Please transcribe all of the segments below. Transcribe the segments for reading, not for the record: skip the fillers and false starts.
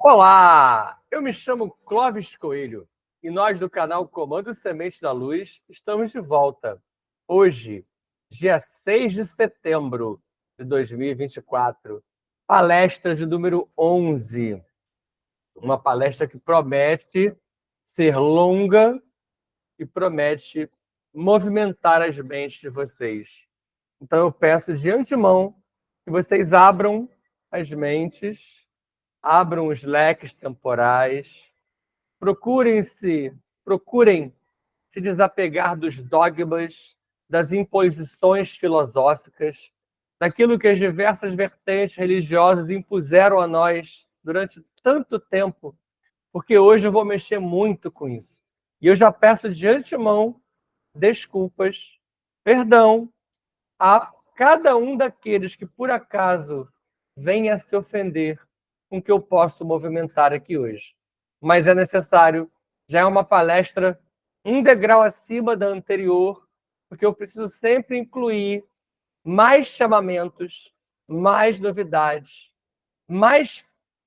Olá, eu me chamo Clóvis Coelho e nós do canal Comando Semente da Luz estamos de volta. Hoje, dia 6 de setembro de 2024, palestra de número 11. Uma palestra que promete ser longa e promete movimentar as mentes de vocês. Então eu peço de antemão que vocês abram as mentes, abram os leques temporais, procurem se desapegar dos dogmas, das imposições filosóficas, daquilo que as diversas vertentes religiosas impuseram a nós durante tanto tempo, porque hoje eu vou mexer muito com isso. E eu já peço de antemão desculpas, perdão a cada um daqueles que por acaso venha a se ofender com o que eu posso movimentar aqui hoje. Mas é necessário, já é uma palestra um degrau acima da anterior, porque eu preciso sempre incluir mais chamamentos, mais novidades, mais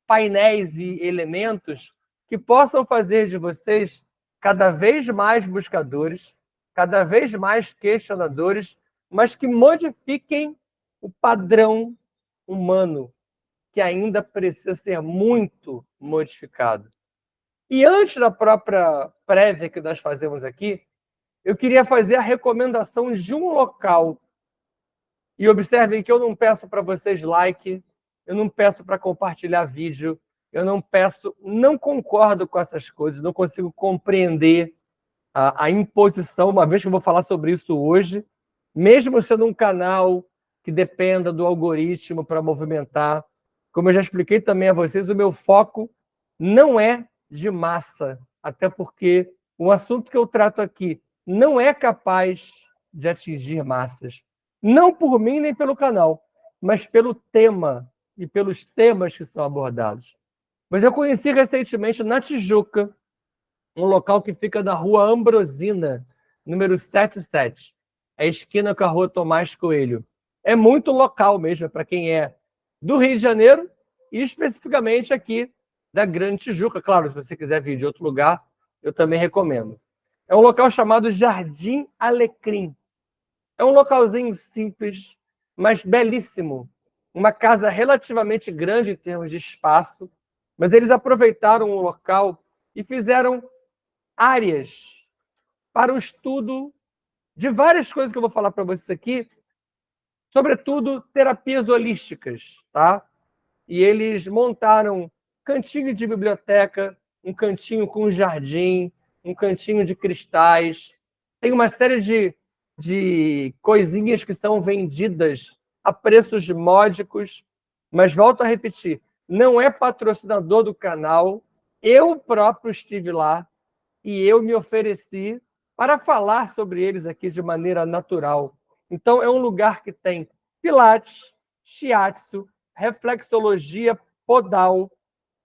painéis e elementos que possam fazer de vocês cada vez mais buscadores, cada vez mais questionadores, mas que modifiquem o padrão humano, que ainda precisa ser muito modificado. E antes da própria prévia que nós fazemos aqui, eu queria fazer a recomendação de um local. E observem que eu não peço para vocês like, eu não peço para compartilhar vídeo, eu não concordo com essas coisas, não consigo compreender a imposição, uma vez que eu vou falar sobre isso hoje, mesmo sendo um canal que dependa do algoritmo para movimentar. Como eu já expliquei também a vocês, o meu foco não é de massa, até porque o assunto que eu trato aqui não é capaz de atingir massas. Não por mim nem pelo canal, mas pelo tema e pelos temas que são abordados. Mas eu conheci recentemente na Tijuca, um local que fica na rua Ambrosina, número 77. É a esquina com a rua Tomás Coelho. É muito local mesmo, para quem é do Rio de Janeiro e especificamente aqui da Grande Tijuca. Claro, se você quiser vir de outro lugar, eu também recomendo. É um local chamado Jardim Alecrim. É um localzinho simples, mas belíssimo. Uma casa relativamente grande em termos de espaço, mas eles aproveitaram o local e fizeram áreas para o estudo de várias coisas que eu vou falar para vocês aqui, sobretudo terapias holísticas, tá? E eles montaram cantinho de biblioteca, um cantinho com jardim, um cantinho de cristais. Tem uma série de coisinhas que são vendidas a preços módicos, mas volto a repetir, não é patrocinador do canal. Eu próprio estive lá e eu me ofereci para falar sobre eles aqui de maneira natural. Então, é um lugar que tem pilates, shiatsu, reflexologia podal,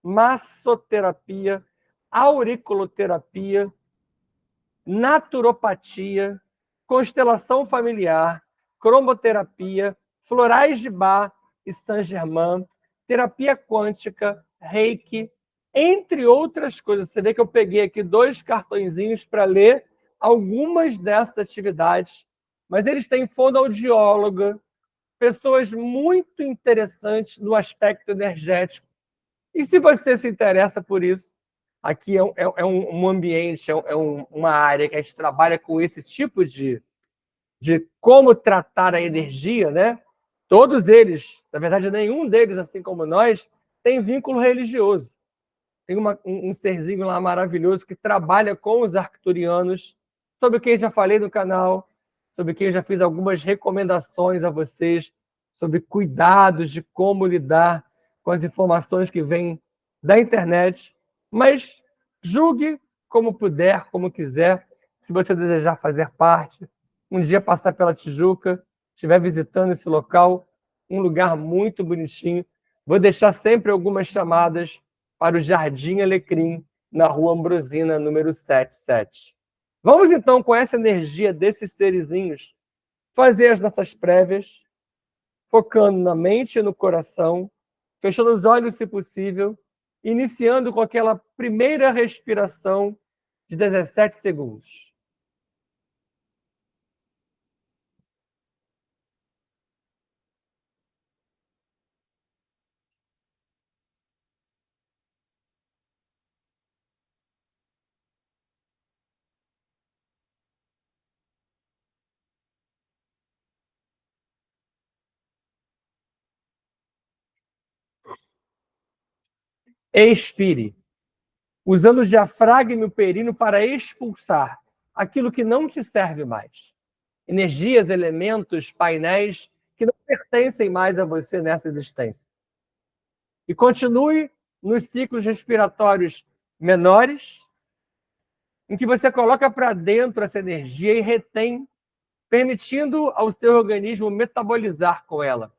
massoterapia, auriculoterapia, naturopatia, constelação familiar, cromoterapia, florais de Bach e Saint-Germain, terapia quântica, reiki, entre outras coisas. Você vê que eu peguei aqui 2 cartõezinhos para ler algumas dessas atividades, mas eles têm fonoaudióloga, pessoas muito interessantes no aspecto energético. E se você se interessa por isso, aqui é um ambiente, uma área que a gente trabalha com esse tipo de como tratar a energia, né? Todos eles, na verdade, nenhum deles, assim como nós, tem vínculo religioso. Tem um serzinho lá maravilhoso que trabalha com os arcturianos, sobre quem já falei no canal, sobre quem já fiz algumas recomendações a vocês, sobre cuidados de como lidar com as informações que vêm da internet. Mas julgue como puder, como quiser. Se você desejar fazer parte, um dia passar pela Tijuca, estiver visitando esse local, um lugar muito bonitinho. Vou deixar sempre algumas chamadas para o Jardim Alecrim, na rua Ambrosina, número 77. Vamos, então, com essa energia desses serizinhos, fazer as nossas prévias, focando na mente e no coração, fechando os olhos, se possível, iniciando com aquela primeira respiração de 17 segundos. Expire, usando o diafragma e o períneo para expulsar aquilo que não te serve mais. Energias, elementos, painéis que não pertencem mais a você nessa existência. E continue nos ciclos respiratórios menores, em que você coloca para dentro essa energia e retém, permitindo ao seu organismo metabolizar com ela.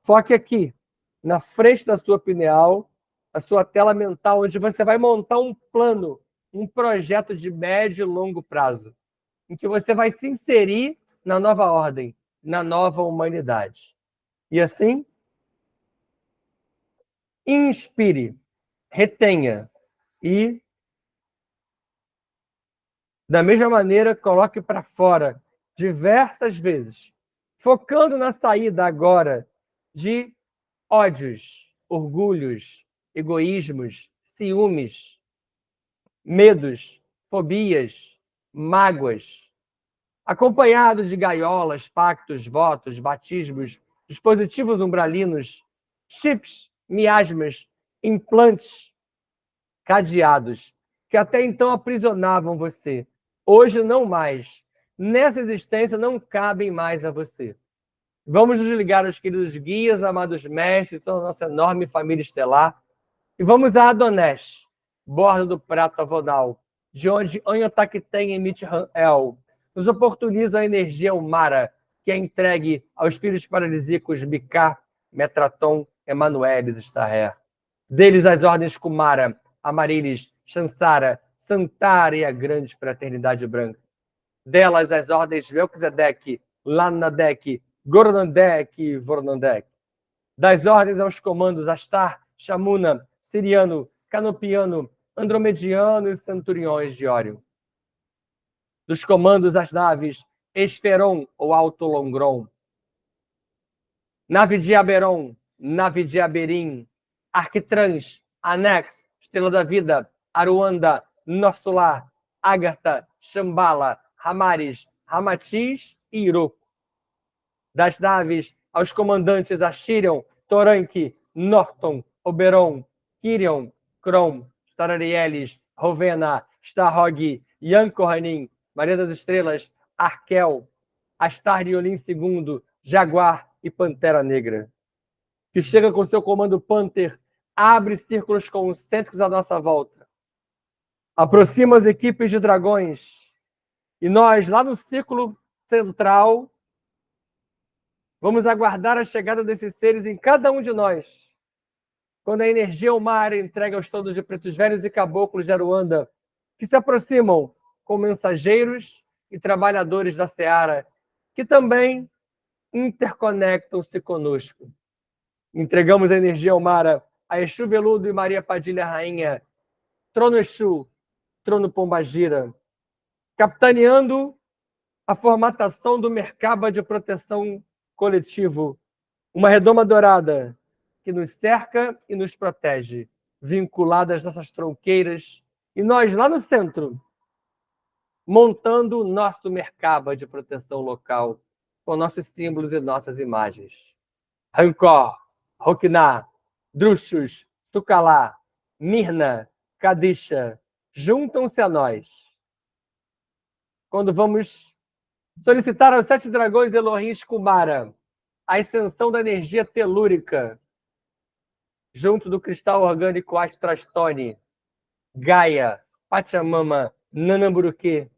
Foque aqui, na frente da sua pineal, a sua tela mental, onde você vai montar um plano, um projeto de médio e longo prazo, em que você vai se inserir na nova ordem, na nova humanidade. E assim, inspire, retenha e, da mesma maneira, coloque para fora diversas vezes, focando na saída agora de ódios, orgulhos, egoísmos, ciúmes, medos, fobias, mágoas, acompanhado de gaiolas, pactos, votos, batismos, dispositivos umbralinos, chips, miasmas, implantes, cadeados, que até então aprisionavam você. Hoje não mais. Nessa existência não cabem mais a você. Vamos nos ligar aos queridos guias, amados mestres, toda a nossa enorme família estelar, e vamos a Adonesh, bordo do prato avonal, de onde Anhotakten emite El, nos oportuniza a energia Umara, que é entregue aos filhos paralíticos Biká, Metraton, Emanuelis, Starrer. Deles as ordens Kumara, Amarilis, Chansara, Santara e a grande fraternidade branca. Delas as ordens Melquisedeque, Lanadek, Gornandek e Vornandek. Das ordens aos comandos Astar, Chamuna, Siriano, Canopiano, Andromediano e Centuriões de Órion. Dos comandos às naves Esferon ou Alto Longron, nave de Aberon, nave de Aberim, Arquitrans, Anex, Estrela da Vida, Aruanda, Nosso Lar, Ágata, Shambhala, Ramares, Ramatiz e Iroko. Das naves aos comandantes Ashirion, Toranque, Norton, Oberon, Kirion, Kron, Stararielis, Rovena, Starhog, Yankohanin, Maria das Estrelas, Arkel, Astar de Olim II, Jaguar e Pantera Negra. Que chega com seu comando Panther, abre círculos concêntricos à nossa volta. Aproxima as equipes de dragões. E nós, lá no círculo central, vamos aguardar a chegada desses seres em cada um de nós. Quando a energia Umara entrega aos todos de pretos velhos e caboclos de Aruanda, que se aproximam com mensageiros e trabalhadores da Seara, que também interconectam-se conosco. Entregamos a energia Umara a Exu Veludo e Maria Padilha Rainha, Trono Exu, Trono Pombagira, capitaneando a formatação do Merkaba de proteção coletivo, uma redoma dourada que nos cerca e nos protege, vinculada às nossas tronqueiras, e nós lá no centro, montando o nosso Merkaba de proteção local, com nossos símbolos e nossas imagens. Rancor, Rokná, Druxus, Sukalá, Mirna, Kadisha, juntam-se a nós. Quando vamos solicitar aos 7 dragões Elohim Kumara a ascensão da energia telúrica, junto do cristal orgânico Astrastone, Gaia, Pachamama, Nanamburuque,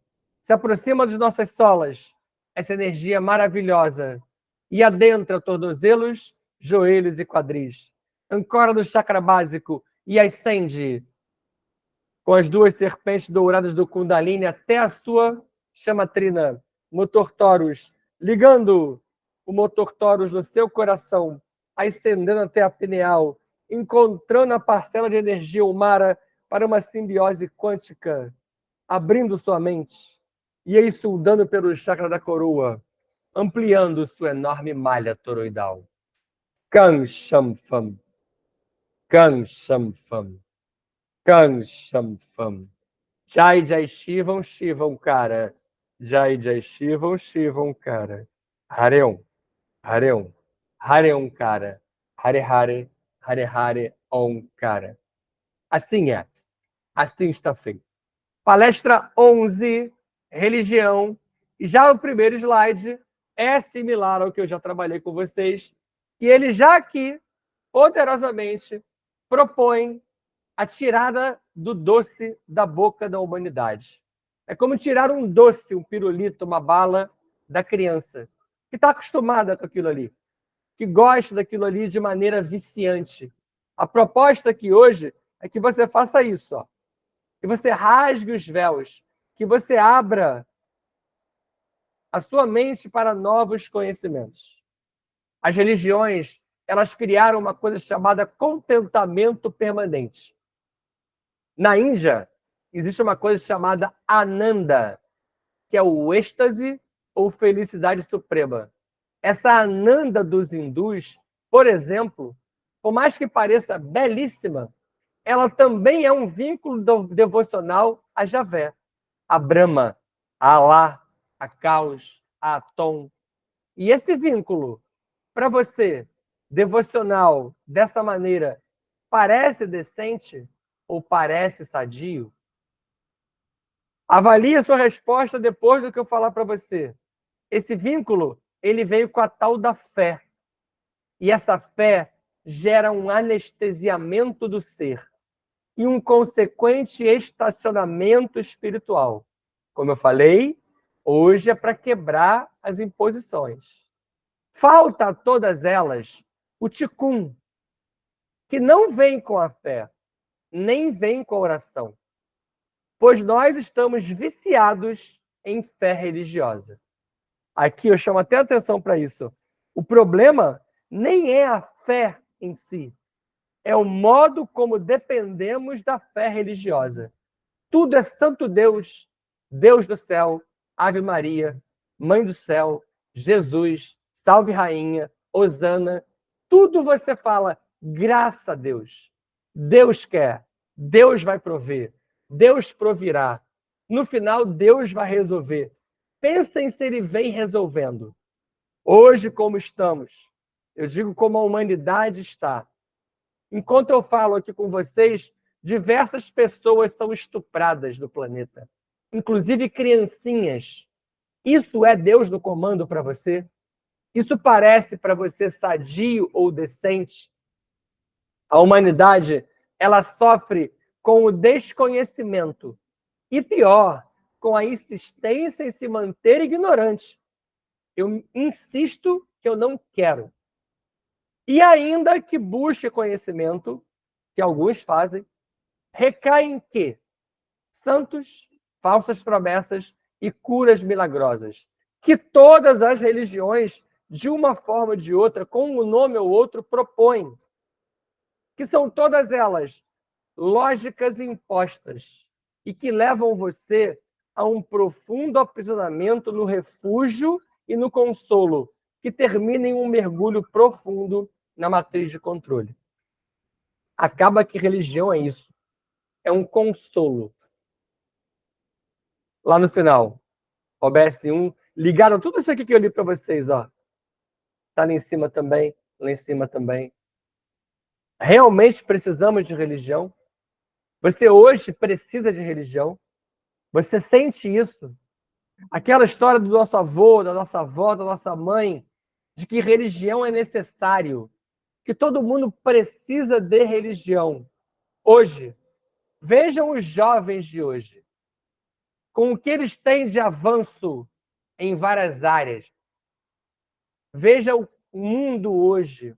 se aproxima de nossas solas, essa energia maravilhosa, e adentra tornozelos, joelhos e quadris, ancora no chakra básico e ascende com as 2 serpentes douradas do Kundalini até a sua chamatrina, motor Taurus, ligando o motor Taurus no seu coração, ascendendo até a pineal encontrando a parcela de energia humana para uma simbiose quântica, abrindo sua mente e exudando pelo chakra da coroa, ampliando sua enorme malha toroidal. Kang Sham Fam. Kang Sham Fam. Kang Sham Fam. Jai Jai Shivam Shivam cara. Jai Jai Shivam Shivam cara. Hareum. Hareum. Hareum cara. Hare Hare. Hare Hare Om cara. Assim é. Assim está feito. Palestra 11, religião. E já o primeiro slide é similar ao que eu já trabalhei com vocês. E ele já aqui, poderosamente, propõe a tirada do doce da boca da humanidade. É como tirar um doce, um pirulito, uma bala da criança, que está acostumada com aquilo ali, que gosta daquilo ali de maneira viciante. A proposta aqui hoje é que você faça isso, ó. Que você rasgue os véus, que você abra a sua mente para novos conhecimentos. As religiões, elas criaram uma coisa chamada contentamento permanente. Na Índia, existe uma coisa chamada Ananda, que é o êxtase ou felicidade suprema. Essa Ananda dos hindus, por exemplo, por mais que pareça belíssima, ela também é um vínculo devocional a Javé, a Brahma, a Alá, a Caos, a Atom. E esse vínculo, para você, devocional, dessa maneira, parece decente ou parece sadio? Avalie a sua resposta depois do que eu falar para você. Esse vínculo, ele veio com a tal da fé. E essa fé gera um anestesiamento do ser e um consequente estacionamento espiritual. Como eu falei, hoje é para quebrar as imposições. Falta a todas elas o ticum, que não vem com a fé, nem vem com a oração, pois nós estamos viciados em fé religiosa. Aqui eu chamo até atenção para isso. O problema nem é a fé em si, é o modo como dependemos da fé religiosa. Tudo é Santo Deus, Deus do céu, Ave Maria, Mãe do céu, Jesus, Salve Rainha, Hosana. Tudo você fala, graças a Deus. Deus quer, Deus vai prover, Deus provirá. No final, Deus vai resolver. Pensem se Ele vem resolvendo. Hoje, como estamos, eu digo como a humanidade está. Enquanto eu falo aqui com vocês, diversas pessoas são estupradas no planeta, inclusive criancinhas. Isso é Deus no comando para você? Isso parece para você sadio ou decente? A humanidade, ela sofre com o desconhecimento e, pior, com a insistência em se manter ignorante. Eu insisto que eu não quero. E ainda que busque conhecimento, que alguns fazem, recai em quê? Santos, falsas promessas e curas milagrosas, que todas as religiões, de uma forma ou de outra, com um nome ou outro, propõem, que são todas elas lógicas impostas e que levam você a um profundo aprisionamento no refúgio e no consolo, que termina em um mergulho profundo na matriz de controle. Acaba que religião é isso. É um consolo. Lá no final, OBS 1, ligaram tudo isso aqui que eu li para vocês, ó. Tá lá em cima também, lá em cima também. Realmente precisamos de religião? Você hoje precisa de religião? Você sente isso? Aquela história do nosso avô, da nossa avó, da nossa mãe, de que religião é necessário, que todo mundo precisa de religião. Hoje, vejam os jovens de hoje, com o que eles têm de avanço em várias áreas. Veja o mundo hoje.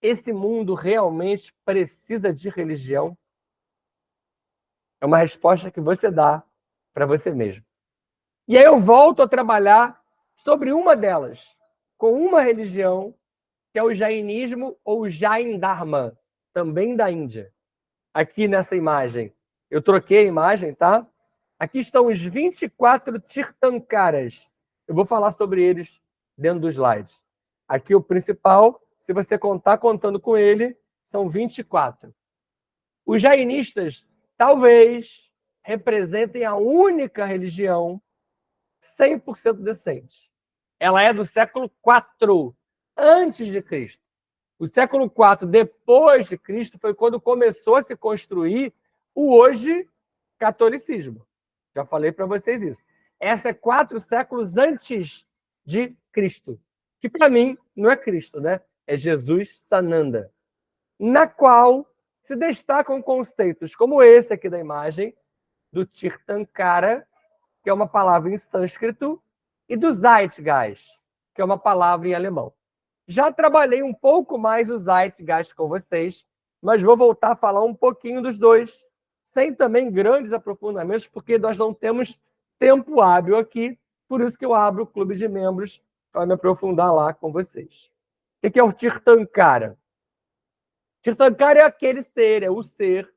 Esse mundo realmente precisa de religião? É uma resposta que você dá para você mesmo. E aí eu volto a trabalhar sobre uma delas, com uma religião, que é o jainismo ou Jain Dharma, também da Índia. Aqui nessa imagem, eu troquei a imagem, tá? Aqui estão os 24 Tirthankaras. Eu vou falar sobre eles dentro do slide. Aqui o principal, se você contar contando com ele, são 24. Os jainistas talvez representem a única religião 100% decente. Ela é do século IV antes de Cristo. O século IV depois de Cristo foi quando começou a se construir o hoje catolicismo. Já falei para vocês isso. Essa é 4 séculos antes de Cristo, que para mim não é Cristo, né? É Jesus Sananda, na qual se destacam conceitos como esse aqui da imagem, do Tirthankara, que é uma palavra em sânscrito, e do Zeitgeist, que é uma palavra em alemão. Já trabalhei um pouco mais o Zeitgeist com vocês, mas vou voltar a falar um pouquinho dos dois, sem também grandes aprofundamentos, porque nós não temos tempo hábil aqui, por isso que eu abro o clube de membros para me aprofundar lá com vocês. O que é o Tirthankara? Tirthankara é aquele ser, é o ser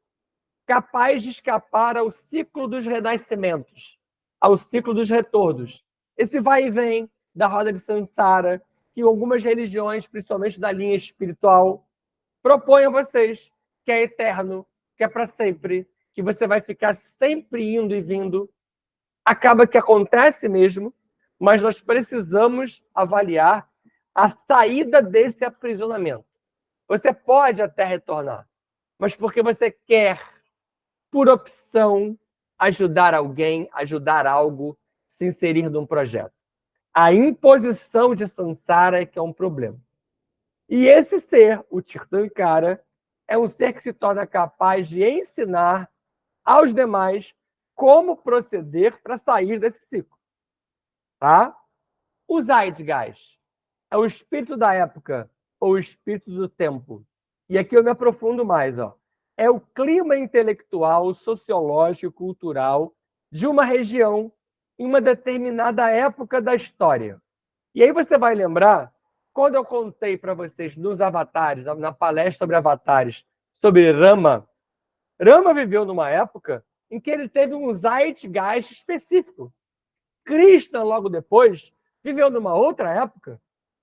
capaz de escapar ao ciclo dos renascimentos, ao ciclo dos retornos. Esse vai e vem da roda de Sansara, que algumas religiões, principalmente da linha espiritual, propõem a vocês que é eterno, que é para sempre, que você vai ficar sempre indo e vindo. Acaba que acontece mesmo, mas nós precisamos avaliar a saída desse aprisionamento. Você pode até retornar, mas porque você quer, por opção, ajudar alguém, ajudar algo, se inserir num projeto. A imposição de Sansara é que é um problema. E esse ser, o Tirthankara, é um ser que se torna capaz de ensinar aos demais como proceder para sair desse ciclo. Tá? O Zeitgeist é o espírito da época ou o espírito do tempo. E aqui eu me aprofundo mais. É o clima intelectual, sociológico, cultural de uma região em uma determinada época da história. E aí você vai lembrar, quando eu contei para vocês nos avatares, na palestra sobre avatares, sobre Rama, Rama viveu numa época em que ele teve um zeitgeist específico. Krishna, logo depois, viveu numa outra época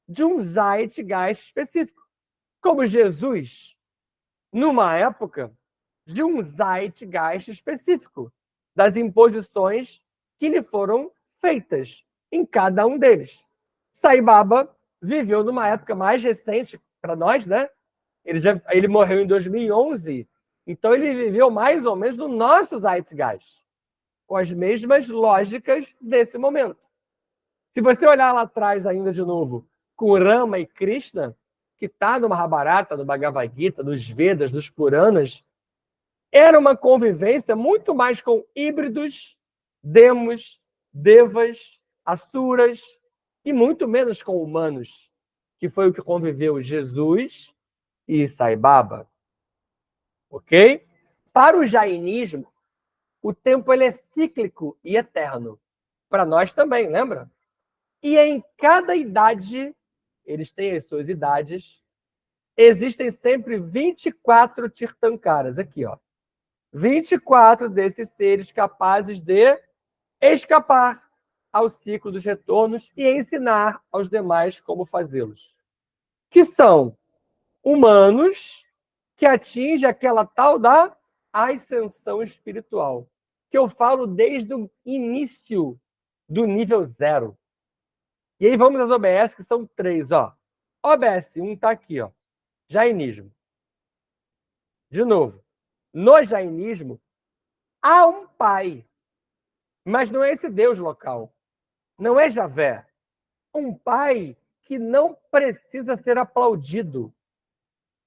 de um zeitgeist específico. Como Jesus, numa época de um zeitgeist específico, das imposições que lhe foram feitas em cada um deles. Sai Baba viveu numa época mais recente para nós, né? Ele morreu em 2011, então ele viveu mais ou menos no nosso zeitgeist, com as mesmas lógicas desse momento. Se você olhar lá atrás ainda de novo, com Rama e Krishna, que está no Mahabharata, no Bhagavad Gita, nos Vedas, nos Puranas, era uma convivência muito mais com híbridos, demos, devas, asuras, e muito menos com humanos, que foi o que conviveu Jesus e Sai Baba. Ok? Para o jainismo, o tempo ele é cíclico e eterno. Para nós também, lembra? E em cada idade, eles têm as suas idades, existem sempre 24 Tirthankaras. Aqui, 24 desses seres capazes de escapar ao ciclo dos retornos e ensinar aos demais como fazê-los. Que são humanos que atingem aquela tal da ascensão espiritual, que eu falo desde o início do nível 0. E aí vamos às OBS, que são 3. OBS 1 está aqui, jainismo. De novo, no jainismo, há um pai, mas não é esse Deus local. Não é Javé. Um pai que não precisa ser aplaudido.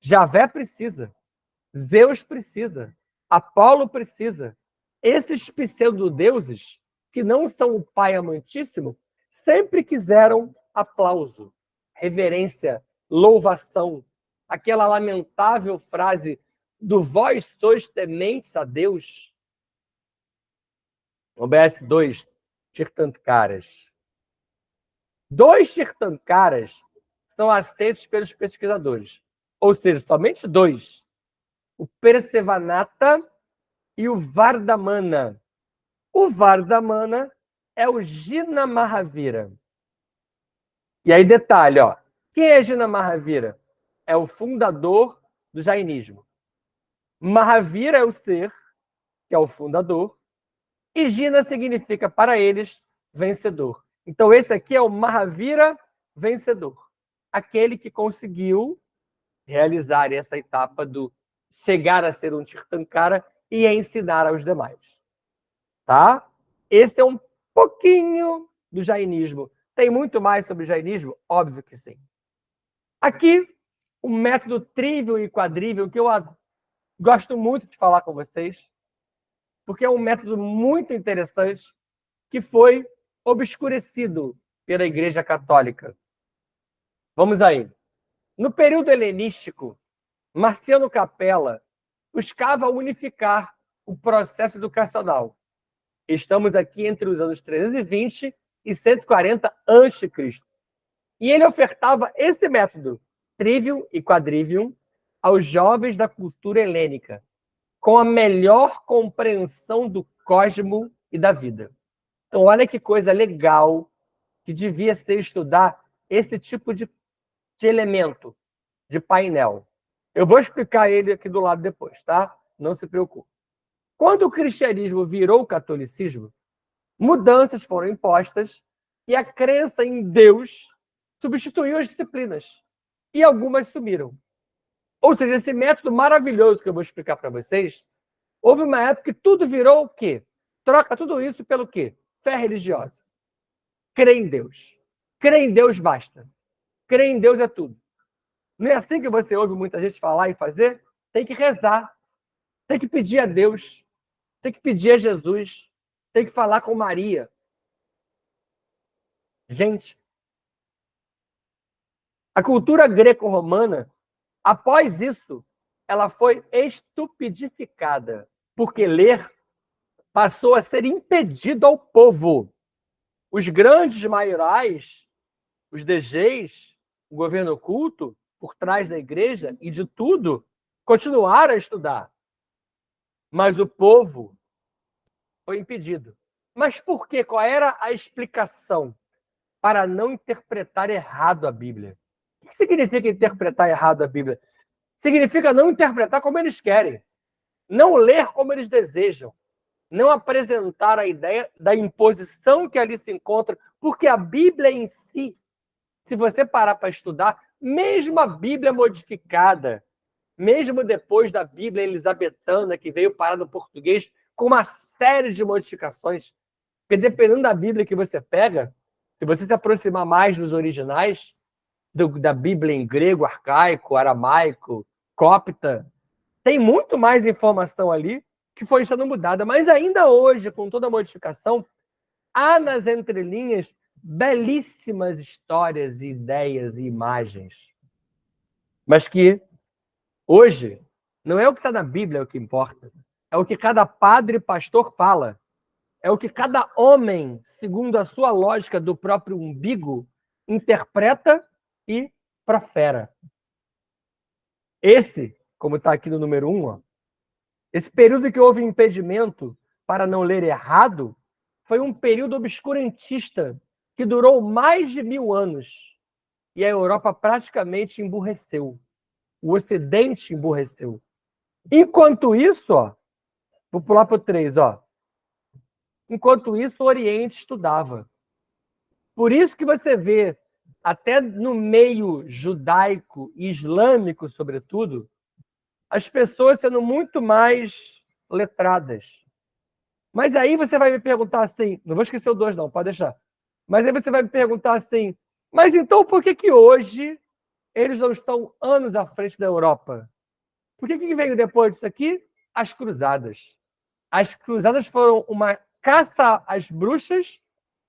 Javé precisa. Zeus precisa. Apolo precisa. Esses pseudodeuses, que não são o Pai amantíssimo, sempre quiseram aplauso, reverência, louvação. Aquela lamentável frase do vós sois tementes a Deus. OBS 2, Tirthankaras. 2 Tirthankaras são aceitos pelos pesquisadores. Ou seja, somente 2. o Persevanata e o Vardhamana. O Vardhamana é o Jina Mahavira. E aí, detalhe, ó. Quem é Jina Mahavira? É o fundador do jainismo. Mahavira é o ser, que é o fundador, e Jina significa, para eles, vencedor. Então, esse aqui é o Mahavira vencedor. Aquele que conseguiu realizar essa etapa do chegar a ser um Tirthankara e ensinar aos demais. Tá? Esse é um pouquinho do jainismo. Tem muito mais sobre o jainismo? Óbvio que sim. Aqui, o método trivial e quadrivial, que eu gosto muito de falar com vocês, porque é um método muito interessante que foi obscurecido pela Igreja Católica. Vamos aí. No período helenístico, Marciano Capella buscava unificar o processo educacional. Estamos aqui entre os anos 320 e 140 a.C. E ele ofertava esse método, trivium e quadrivium, aos jovens da cultura helênica, com a melhor compreensão do cosmo e da vida. Então, olha que coisa legal que devia ser estudar esse tipo de elemento, de painel. Eu vou explicar ele aqui do lado depois, tá? Não se preocupe. Quando o cristianismo virou o catolicismo, mudanças foram impostas e a crença em Deus substituiu as disciplinas. E algumas sumiram. Ou seja, esse método maravilhoso que eu vou explicar para vocês, houve uma época que tudo virou o quê? Troca tudo isso pelo quê? Fé religiosa. Crê em Deus. Crê em Deus basta. Crê em Deus é tudo. Não é assim que você ouve muita gente falar e fazer? Tem que rezar. Tem que pedir a Deus. Tem que pedir a Jesus. Tem que falar com Maria. Gente, a cultura greco-romana, após isso, ela foi estupidificada, porque ler passou a ser impedido ao povo. Os grandes maiorais, os DGs, o governo oculto, por trás da igreja e de tudo, continuaram a estudar. Mas o povo foi impedido. Mas por quê? Qual era a explicação para não interpretar errado a Bíblia? O que significa interpretar errado a Bíblia? Significa não interpretar como eles querem, não ler como eles desejam, não apresentar a ideia da imposição que ali se encontra, porque a Bíblia em si, se você parar para estudar, mesmo a Bíblia modificada, mesmo depois da Bíblia elisabetana, que veio parar no português, com uma série de modificações, porque dependendo da Bíblia que você pega, se você se aproximar mais dos originais, da Bíblia em grego, arcaico, aramaico, copta, tem muito mais informação ali que foi sendo mudada. Mas ainda hoje, com toda a modificação, há nas entrelinhas belíssimas histórias, ideias e imagens. Mas que hoje não é o que está na Bíblia o que importa. É o que cada padre e pastor fala. É o que cada homem, segundo a sua lógica do próprio umbigo, interpreta e profera. Esse, como está aqui no número 1, ó, esse período que houve impedimento para não ler errado foi um período obscurantista que durou mais de 1000 anos. E a Europa praticamente emburreceu. O Ocidente emburreceu. Enquanto isso, ó, vou pular para o 3, ó. Enquanto isso, o Oriente estudava. Por isso que você vê, até no meio judaico e islâmico, sobretudo, as pessoas sendo muito mais letradas. Mas aí você vai me perguntar assim, não vou esquecer o 2 não, pode deixar. Mas aí você vai me perguntar assim, mas então por que hoje eles não estão anos à frente da Europa? Por que veio depois disso aqui? As cruzadas. As cruzadas foram uma caça às bruxas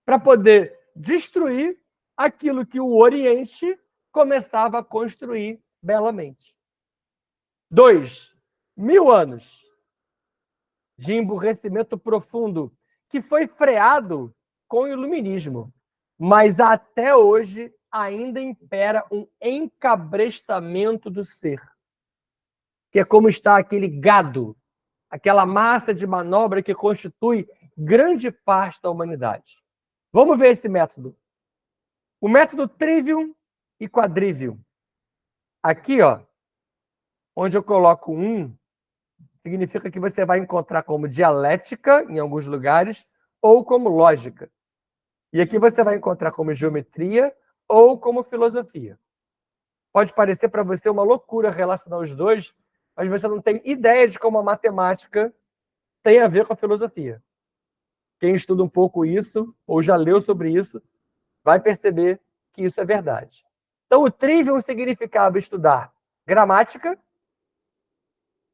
para poder destruir aquilo que o Oriente começava a construir belamente. 2, 1000 anos de emburrecimento profundo que foi freado com o iluminismo, mas até hoje ainda impera um encabrestamento do ser. que é como está aquele gado, aquela massa de manobra que constitui grande parte da humanidade. Vamos ver esse método. O método trivium e quadrivium. Aqui, ó, onde eu coloco 1, significa que você vai encontrar como dialética, em alguns lugares, ou como lógica. E aqui você vai encontrar como geometria ou como filosofia. Pode parecer para você uma loucura relacionar os dois, mas você não tem ideia de como a matemática tem a ver com a filosofia. Quem estuda um pouco isso, ou já leu sobre isso, vai perceber que isso é verdade. Então, o trivium significava estudar gramática,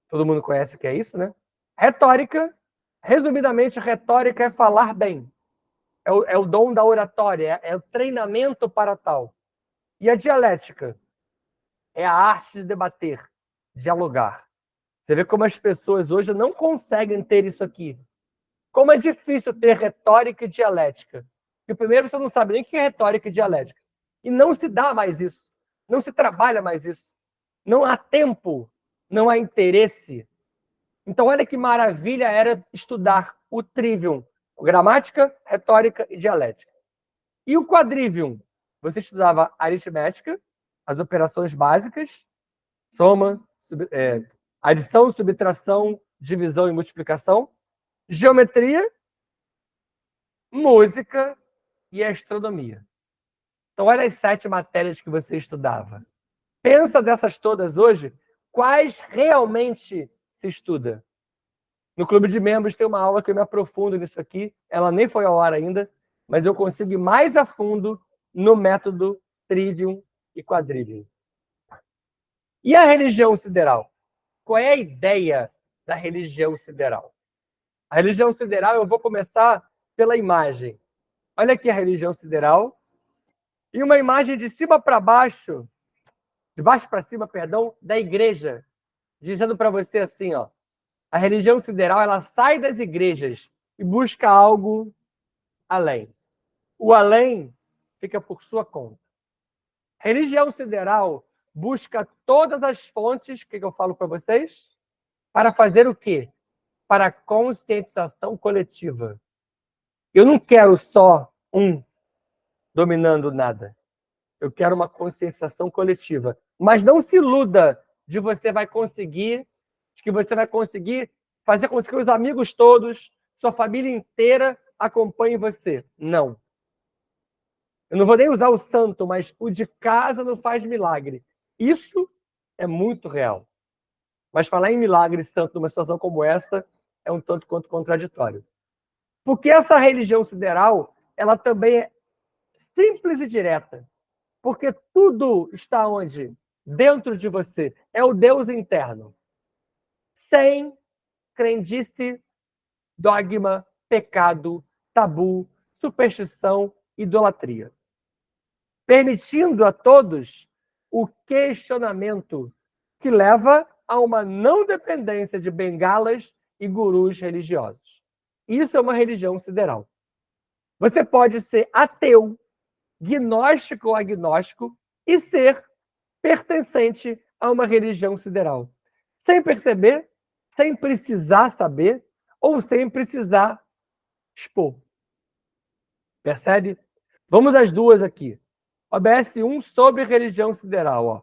todo mundo conhece o que é isso, né? Retórica, resumidamente, retórica é falar bem. É o dom da oratória, é o treinamento para tal. E a dialética é a arte de debater, dialogar. Você vê como as pessoas hoje não conseguem ter isso aqui. Como é difícil ter retórica e dialética. Porque primeiro você não sabe nem o que é retórica e dialética. E não se dá mais isso. Não se trabalha mais isso. Não há tempo, não há interesse. Então, olha que maravilha era estudar o trivium, gramática, retórica e dialética. E o quadrivium? Você estudava aritmética, as operações básicas, soma, adição, subtração, divisão e multiplicação, geometria, música e astronomia. Então, olha as 7 matérias que você estudava. Pensa dessas todas hoje, quais realmente se estuda? No Clube de Membros tem uma aula que eu me aprofundo nisso aqui, ela nem foi ao ar ainda, mas eu consigo ir mais a fundo no método trivium e quadrivium. E a religião sideral? Qual é a ideia da religião sideral? A religião sideral, eu vou começar pela imagem. Olha aqui a religião sideral. E uma imagem de cima para baixo, de baixo para cima, perdão, da igreja, dizendo para você assim, ó, a religião sideral, ela sai das igrejas e busca algo além. O além fica por sua conta. Religião sideral busca todas as fontes, que eu falo para vocês, para fazer o quê? Para a conscientização coletiva. Eu não quero só um dominando nada. Eu quero uma conscientização coletiva. Mas não se iluda de que você vai conseguir fazer com que os amigos todos, sua família inteira acompanhem você. Não. Eu não vou nem usar o santo, mas o de casa não faz milagre. Isso é muito real. Mas falar em milagre santo numa situação como essa é um tanto quanto contraditório. Porque essa religião sideral, ela também é simples e direta. Porque tudo está onde? Dentro de você. É o Deus interno. Sem crendice, dogma, pecado, tabu, superstição, idolatria. Permitindo a todos o questionamento que leva a uma não dependência de bengalas e gurus religiosos. Isso é uma religião sideral. Você pode ser ateu, gnóstico ou agnóstico e ser pertencente a uma religião sideral. Sem perceber, sem precisar saber ou sem precisar expor. Percebe? Vamos às duas aqui. OBS 1 sobre religião sideral. Ó.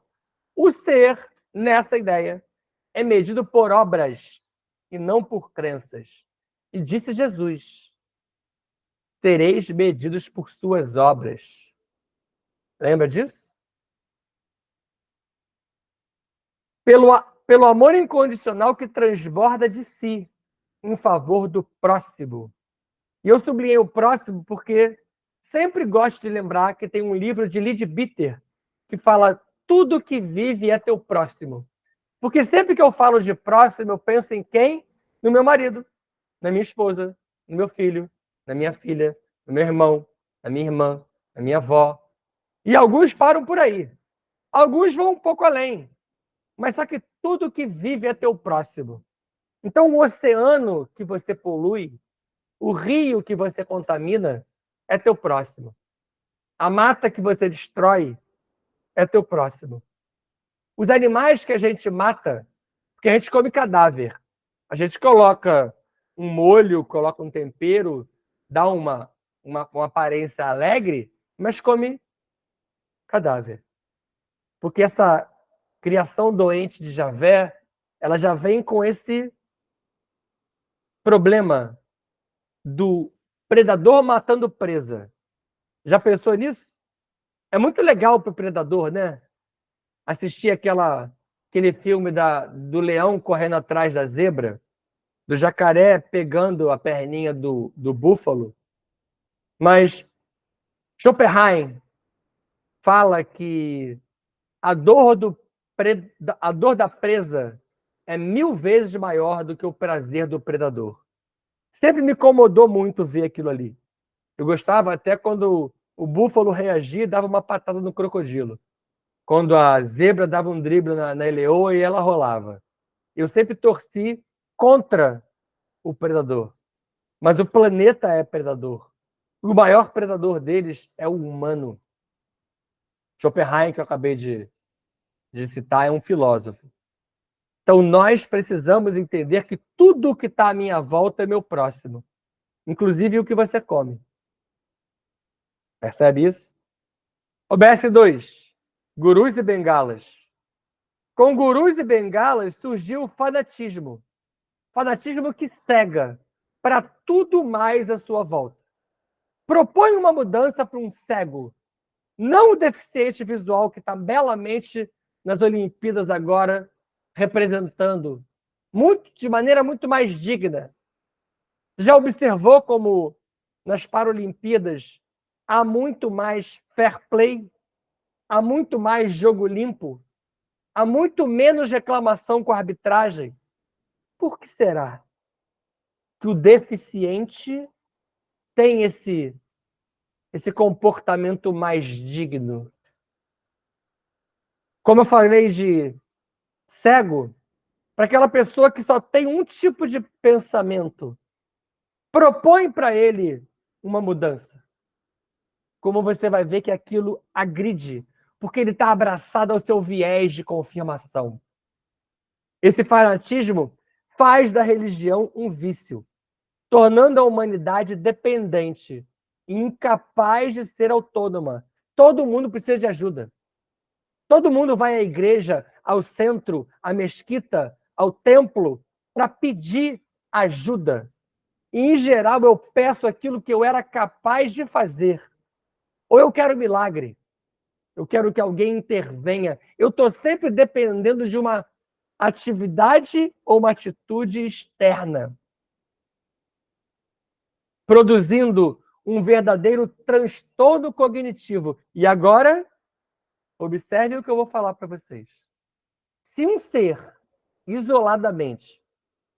O ser, nessa ideia, é medido por obras e não por crenças. E disse Jesus: sereis medidos por suas obras. Lembra disso? Pelo amor incondicional que transborda de si em favor do próximo. E eu sublinhei o próximo porque sempre gosto de lembrar que tem um livro de Leadbeater que fala tudo que vive é teu próximo. Porque sempre que eu falo de próximo, eu penso em quem? No meu marido, na minha esposa, no meu filho, na minha filha, no meu irmão, na minha irmã, na minha avó. E alguns param por aí. Alguns vão um pouco além. Mas só que tudo que vive é teu próximo. Então, o oceano que você polui, o rio que você contamina, é teu próximo. A mata que você destrói é teu próximo. Os animais que a gente mata Porque a gente come cadáver. A gente coloca um molho, coloca um tempero, dá uma aparência alegre, mas come cadáver. Porque essa criação doente de Javé, ela já vem com esse problema do predador matando presa. Já pensou nisso? É muito legal para o predador, né? Assistir aquele filme do leão correndo atrás da zebra, do jacaré pegando a perninha do búfalo. Mas Schopenhauer fala que a dor da presa é 1000 vezes maior do que o prazer do predador. Sempre me incomodou muito ver aquilo ali. Eu gostava até quando o búfalo reagia e dava uma patada no crocodilo. Quando a zebra dava um drible na leoa e ela rolava. Eu sempre torci contra o predador. Mas o planeta é predador. O maior predador deles é o humano. Schopenhauer, que eu acabei de citar, é um filósofo. Então, nós precisamos entender que tudo que está à minha volta é meu próximo. Inclusive o que você come. Percebe isso? OBS 2. Gurus e bengalas. Com gurus e bengalas surgiu o fanatismo. Fanatismo que cega para tudo mais à sua volta. Propõe uma mudança para um cego, não o deficiente visual que está belamente nas Olimpíadas agora, representando de maneira muito mais digna. Já observou como nas Paralimpíadas há muito mais fair play, há muito mais jogo limpo, há muito menos reclamação com a arbitragem? Por que será que o deficiente tem esse comportamento mais digno? Como eu falei de cego, para aquela pessoa que só tem um tipo de pensamento, propõe para ele uma mudança. Como você vai ver que aquilo agride, porque ele está abraçado ao seu viés de confirmação. Esse fanatismo faz da religião um vício, tornando a humanidade dependente, incapaz de ser autônoma. Todo mundo precisa de ajuda. Todo mundo vai à igreja, ao centro, à mesquita, ao templo, para pedir ajuda. E, em geral, eu peço aquilo que eu era capaz de fazer. Ou eu quero milagre. Eu quero que alguém intervenha. Eu estou sempre dependendo de uma atividade ou uma atitude externa, produzindo um verdadeiro transtorno cognitivo. E agora, observe o que eu vou falar para vocês. Se um ser, isoladamente,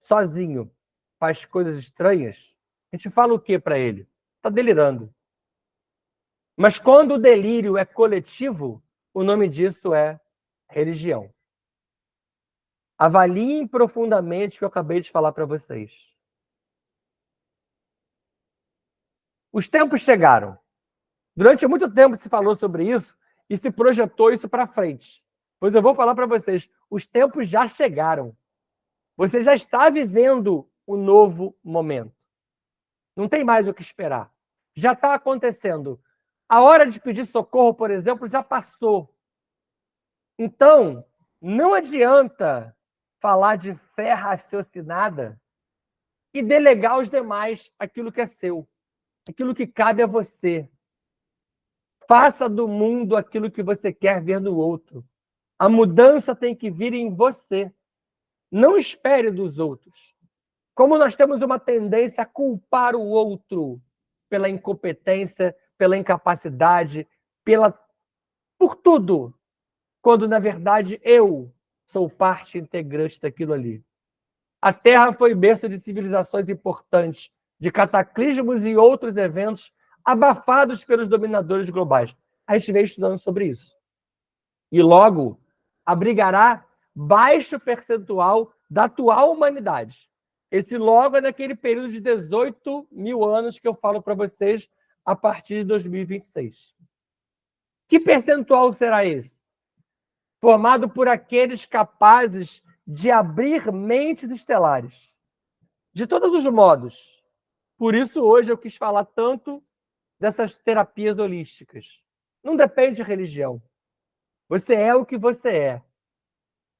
sozinho, faz coisas estranhas, a gente fala o que para ele? Está delirando. Mas quando o delírio é coletivo, o nome disso é religião. Avaliem profundamente o que eu acabei de falar para vocês. Os tempos chegaram. Durante muito tempo se falou sobre isso e se projetou isso para frente. Pois eu vou falar para vocês, os tempos já chegaram. Você já está vivendo o novo momento. Não tem mais o que esperar. Já está acontecendo. A hora de pedir socorro, por exemplo, já passou. Então, não adianta falar de fé raciocinada e delegar aos demais aquilo que é seu, aquilo que cabe a você. Faça do mundo aquilo que você quer ver no outro. A mudança tem que vir em você. Não espere dos outros. Como nós temos uma tendência a culpar o outro pela incompetência, pela incapacidade, por tudo, quando, na verdade, eu sou parte integrante daquilo ali. A Terra foi berço de civilizações importantes, de cataclismos e outros eventos abafados pelos dominadores globais. A gente veio estudando sobre isso. E logo abrigará baixo percentual da atual humanidade. Esse logo é daquele período de 18 mil anos que eu falo para vocês a partir de 2026. Que percentual será esse? Formado por aqueles capazes de abrir mentes estelares. De todos os modos. Por isso, hoje, eu quis falar tanto dessas terapias holísticas. Não depende de religião. Você é o que você é.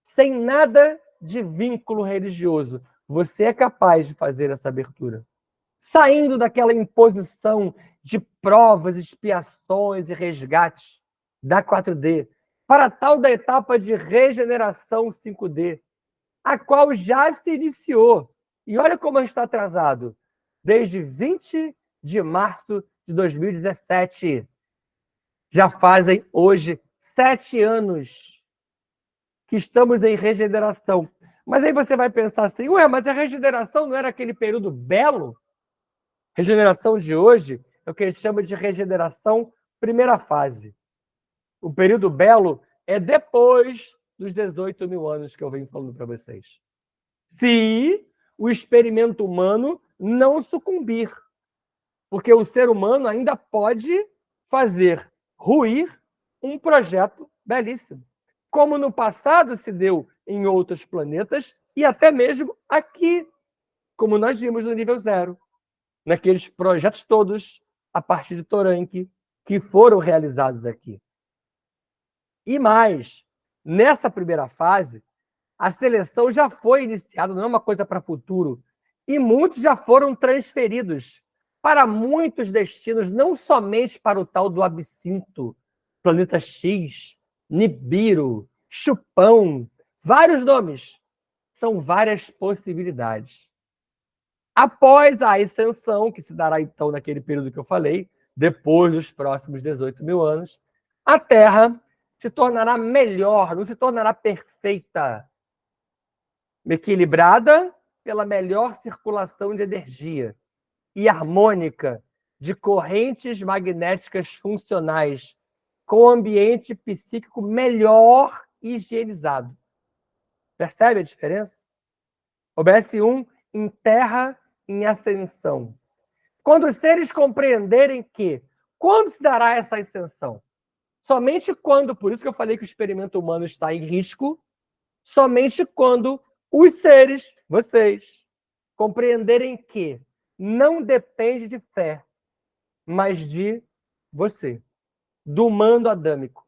Sem nada de vínculo religioso. Você é capaz de fazer essa abertura. Saindo daquela imposição de provas, expiações e resgates da 4D, para tal da etapa de regeneração 5D, a qual já se iniciou. E olha como a gente está atrasado. Desde 20 de março de 2017. Já fazem hoje 7 anos que estamos em regeneração. Mas aí você vai pensar assim, ué, mas a regeneração não era aquele período belo? Regeneração de hoje é o que a gente chama de regeneração primeira fase. O período belo é depois dos 18 mil anos que eu venho falando para vocês. Se o experimento humano não sucumbir. Porque o ser humano ainda pode fazer ruir um projeto belíssimo. Como no passado se deu em outros planetas e até mesmo aqui, como nós vimos no nível 0, naqueles projetos todos, a partir de Toranque, que foram realizados aqui. E mais, nessa primeira fase, a seleção já foi iniciada, não é uma coisa para futuro, e muitos já foram transferidos para muitos destinos, não somente para o tal do Absinto, Planeta X, Nibiru, Chupão, vários nomes. São várias possibilidades. Após a ascensão, que se dará então naquele período que eu falei, depois dos próximos 18 mil anos, a Terra se tornará melhor, não se tornará perfeita, equilibrada pela melhor circulação de energia e harmônica de correntes magnéticas funcionais, com o ambiente psíquico melhor higienizado. Percebe a diferença? OBS1 em terra em ascensão. Quando os seres compreenderem que, quando se dará essa ascensão? Somente quando, por isso que eu falei que o experimento humano está em risco, somente quando os seres, vocês, compreenderem que não depende de fé, mas de você, do mando adâmico.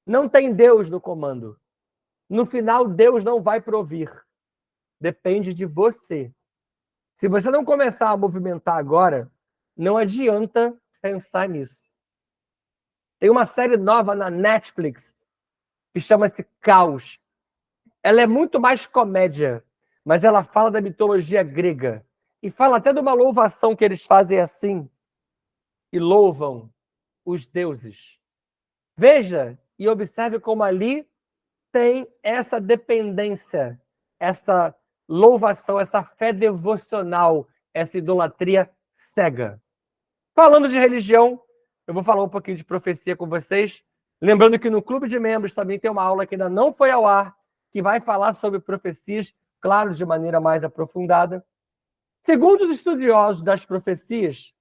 Não tem Deus no comando. No final, Deus não vai provir. Depende de você. Se você não começar a movimentar agora, não adianta pensar nisso. Tem uma série nova na Netflix que chama-se Caos. Ela é muito mais comédia, mas ela fala da mitologia grega. E fala até de uma louvação que eles fazem assim. E louvam os deuses. Veja e observe como ali tem essa dependência, essa louvação, essa fé devocional, essa idolatria cega. Falando de religião, eu vou falar um pouquinho de profecia com vocês. Lembrando que no Clube de Membros também tem uma aula que ainda não foi ao ar, que vai falar sobre profecias, claro, de maneira mais aprofundada. Segundo os estudiosos das profecias,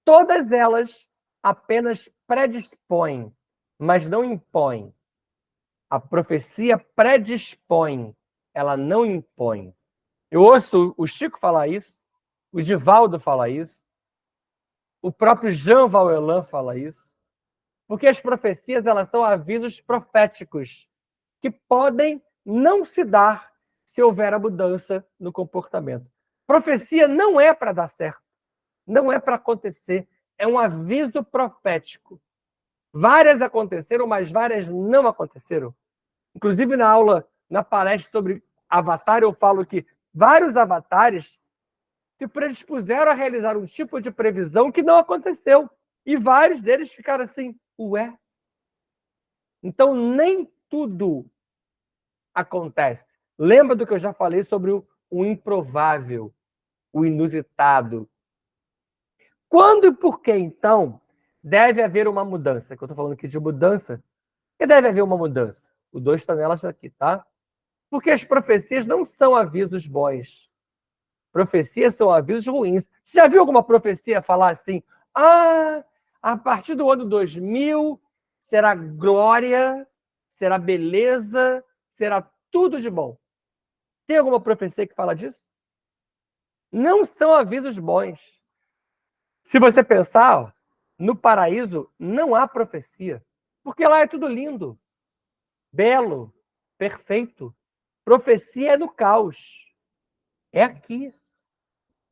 todas elas apenas predispõem, mas não impõem. A profecia predispõe, ela não impõe. Eu ouço o Chico falar isso, o Divaldo falar isso, o próprio Jean Vauelan fala isso, porque as profecias elas são avisos proféticos que podem não se dar se houver a mudança no comportamento. Profecia não é para dar certo, não é para acontecer, é um aviso profético. Várias aconteceram, mas várias não aconteceram. Inclusive, na aula, na palestra sobre Avatar, eu falo que vários avatares se predispuseram a realizar um tipo de previsão que não aconteceu. E vários deles ficaram assim, ué? Então, nem tudo acontece. Lembra do que eu já falei sobre o improvável, o inusitado. Quando e por que, então, deve haver uma mudança? Que eu estou falando aqui de mudança. Que deve haver uma mudança? O 2 está nelas aqui, tá? Porque as profecias não são avisos bons. Profecias são avisos ruins. Você já viu alguma profecia falar assim? Ah, a partir do ano 2000 será glória, será beleza, será tudo de bom. Tem alguma profecia que fala disso? Não são avisos bons. Se você pensar, ó, no paraíso não há profecia, porque lá é tudo lindo, belo, perfeito. Profecia é no caos. É aqui.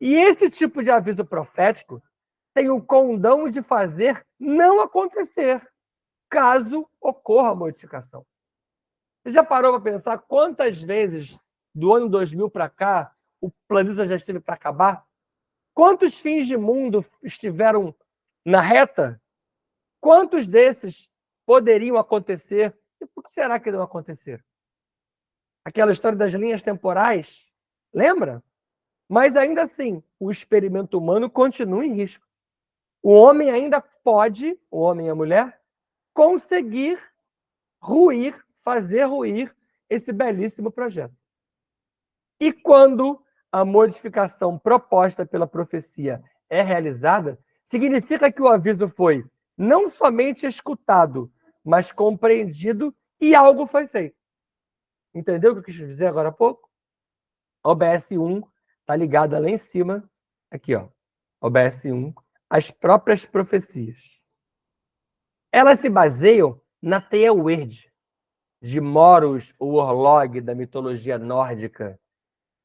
E esse tipo de aviso profético tem o condão de fazer não acontecer, caso ocorra a modificação. Você já parou para pensar quantas vezes do ano 2000 para cá o planeta já esteve para acabar? Quantos fins de mundo estiveram na reta? Quantos desses poderiam acontecer? E por que será que não aconteceram? Aquela história das linhas temporais, lembra? Mas ainda assim, o experimento humano continua em risco. O homem ainda pode, o homem e a mulher, conseguir ruir, fazer ruir esse belíssimo projeto. E quando a modificação proposta pela profecia é realizada, significa que o aviso foi não somente escutado, mas compreendido e algo foi feito. Entendeu o que eu quis dizer agora há pouco? OBS 1 está ligada lá em cima, aqui, ó. OBS 1, as próprias profecias. Elas se baseiam na teia verde de Moros, o Orlog da mitologia nórdica,